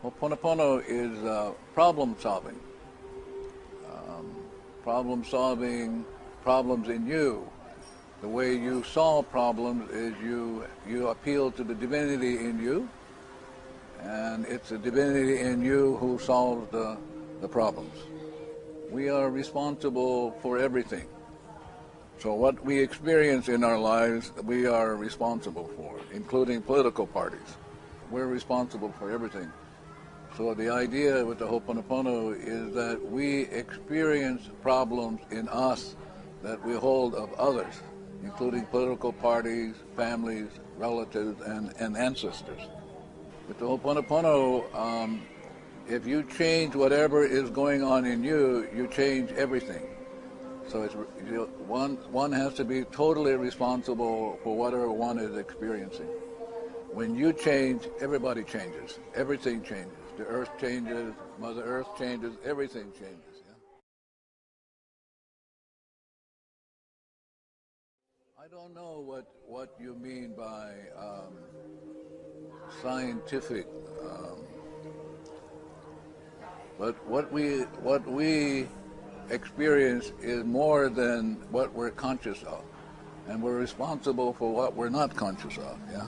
Ho'opоопоно is problem solving. Problem solving problems in you. The way you solve problems is you appeal to the divinity in you, and it's the divinity in you who solves the problems. We are responsible for everything. So what we experience in our lives, we are responsible for, including political parties. We're responsible for everything. So the idea with the Ho'opоопоно is that we experience problems in us that we hold of others, including political parties, families, relatives, and ancestors. With the Ho'opоопоno, if you change whatever is going on in you, you change everything. So it's, one has to be totally responsible for whatever one is experiencing. When you change, everybody changes. Everything changes. The earth changes, Mother Earth changes, everything changes. Yeah? I don't know what you mean by scientific, but what we experience is more than what we're conscious of, and we're responsible for what we're not conscious of. Yeah.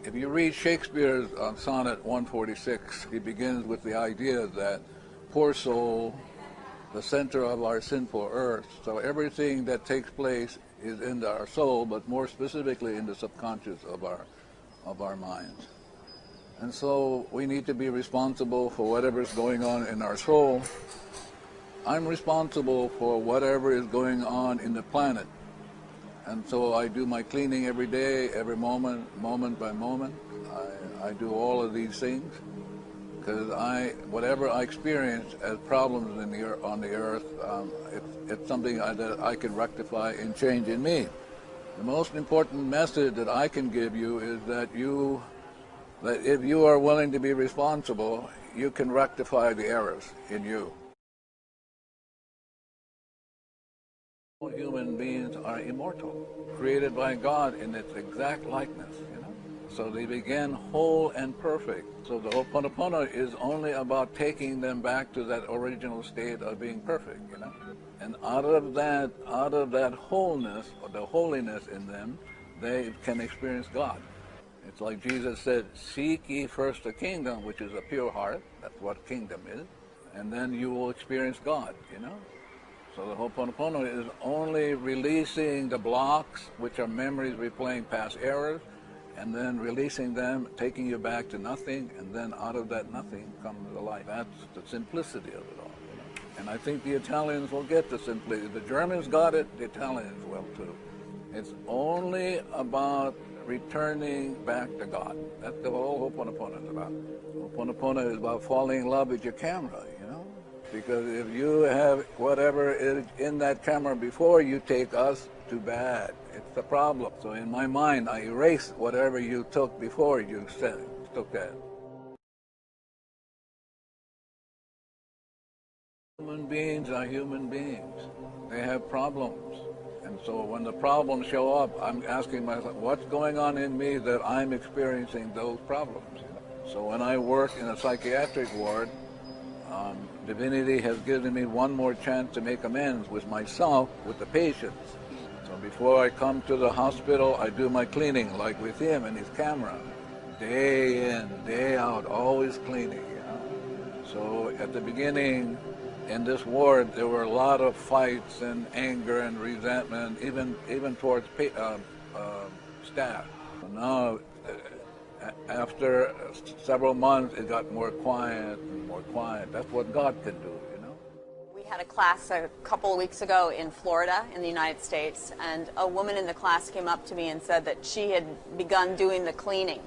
If you read Shakespeare's Sonnet 146, he begins with the idea that poor soul, the center of our sinful earth, so everything that takes place is in our soul, but more specifically in the subconscious of our minds. And so we need to be responsible for whatever's going on in our soul. I'm responsible for whatever is going on in the planet. And so I do my cleaning every day, every moment, moment by moment. I do all of these things because whatever I experience as problems on the earth, it's something that I can rectify and change in me. The most important message that I can give you is that if you are willing to be responsible, you can rectify the errors in you. Human beings are immortal, created by God in its exact likeness, So they begin whole and perfect. So the Ho'opоопоно is only about taking them back to that original state of being perfect, And out of that wholeness, or the holiness in them, they can experience God. It's like Jesus said, seek ye first the kingdom, which is a pure heart. That's what kingdom is. And then you will experience God, So the Ho'opоопоno is only releasing the blocks, which are memories replaying past errors, and then releasing them, taking you back to nothing, and then out of that nothing comes the light. That's the simplicity of it all. And I think the Italians will get the simplicity. The Germans got it, the Italians will too. It's only about returning back to God. That's the whole Ho'opоопоno is about. Ho'opоопоno is about falling in love with your camera, Because if you have whatever is in that camera before you take us, too bad. It's the problem. So in my mind, I erase whatever you took before you took that. Human beings are human beings. They have problems. And so when the problems show up, I'm asking myself, what's going on in me that I'm experiencing those problems? So when I work in a psychiatric ward, Divinity has given me one more chance to make amends with myself, with the patients. So before I come to the hospital, I do my cleaning, like with him and his camera. Day in, day out, always cleaning. So at the beginning, in this ward, there were a lot of fights and anger and resentment, even towards staff. So now, after several months, it got more quiet and more quiet. That's what God can do, We had a class a couple of weeks ago in Florida, in the United States, and a woman in the class came up to me and said that she had begun doing the cleaning,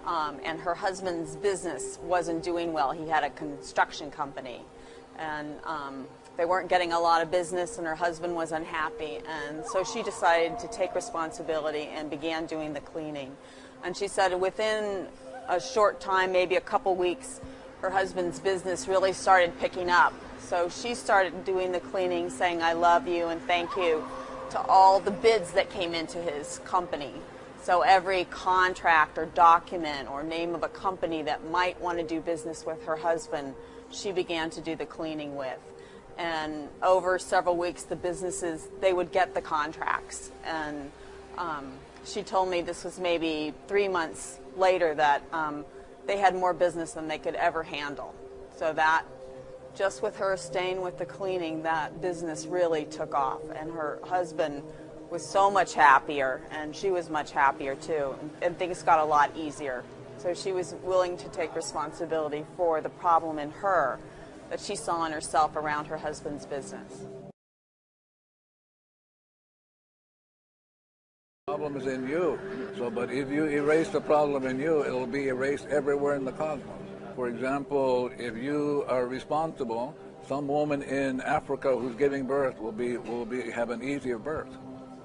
and her husband's business wasn't doing well. He had a construction company, and they weren't getting a lot of business, and her husband was unhappy, and so she decided to take responsibility and began doing the cleaning. And she said within a short time, maybe a couple weeks, her husband's business really started picking up. So she started doing the cleaning, saying, I love you and thank you, to all the bids that came into his company. So every contract or document or name of a company that might want to do business with her husband, she began to do the cleaning with. And over several weeks, the businesses, they would get the contracts. And she told me this was maybe 3 months later that they had more business than they could ever handle. So that, just with her staying with the cleaning, that business really took off. And her husband was so much happier, and she was much happier too. And things got a lot easier. So she was willing to take responsibility for the problem in her that she saw in herself around her husband's business. The problem is in you. So, but if you erase the problem in you, it'll be erased everywhere in the cosmos. For example, if you are responsible, some woman in Africa who's giving birth will have an easier birth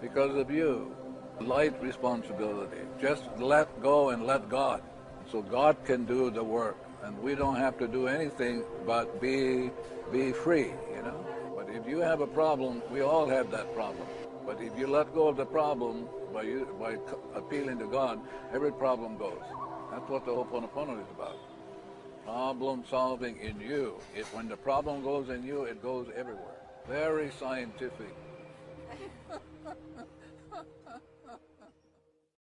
because of you. Light responsibility. Just let go and let God. So God can do the work, and we don't have to do anything but be free, you know. But if you have a problem, we all have that problem. But if you let go of the problem by appealing to God, every problem goes. That's what the Ho'opоопоно is about. Problem solving in you. When the problem goes in you, it goes everywhere. Very scientific.